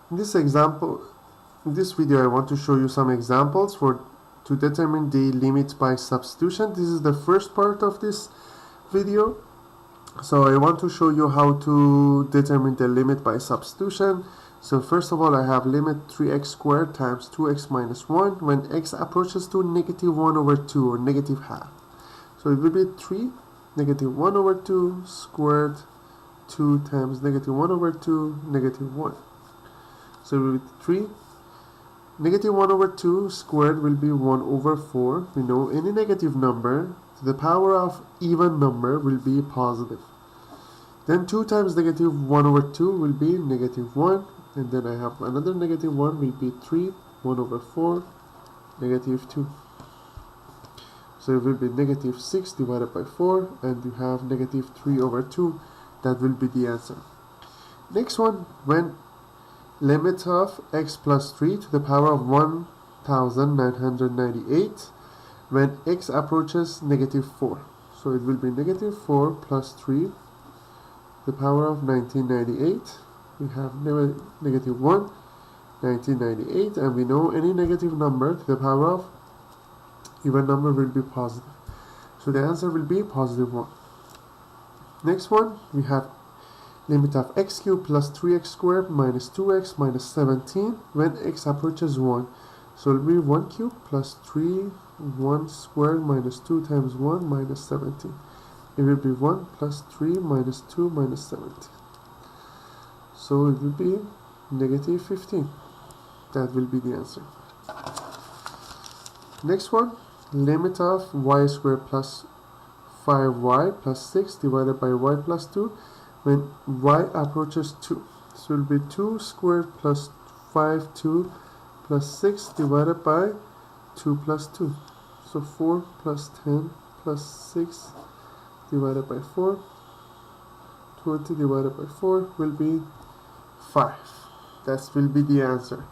In this video I want to show you some examples to determine the limit by substitution. This is the first part of this video. So I want to show you how to determine the limit by substitution. So first of all, I have limit 3x squared times 2x minus 1 when x approaches to negative 1 over 2 or negative half. So it will be 3 negative 1 over 2 squared 2 times negative 1 over 2 negative 1. So it will be 3 negative 1 over 2 squared will be 1 over 4. We know any negative number to the power of even number will be positive. Then 2 times negative 1 over 2 will be negative 1. And then I have another negative 1 will be 3, 1 over 4, negative 2. So it will be negative 6 divided by 4, and you have negative 3 over 2. That will be the answer. Next one, when limit of x plus 3 to the power of 1998 when x approaches negative 4. So it will be negative 4 plus 3 to the power of 1998. We have negative 1, 1998, and we know any negative number to the power of even number will be positive. So the answer will be positive 1. Next one, we have limit of x cubed plus 3x squared minus 2x minus 17 when x approaches 1. So it will be 1 cubed plus 3, 1 squared minus 2 times 1 minus 17. It will be 1 plus 3 minus 2 minus 17. So it will be negative 15. That will be the answer. Next one, limit of y squared plus 5y plus 6 divided by y plus 2 when y approaches 2. So it will be 2 squared plus 5, 2 plus 6 divided by 2 plus 2. So 4 plus 10 plus 6 divided by 4. 20 divided by 4 will be 5. That will be the answer.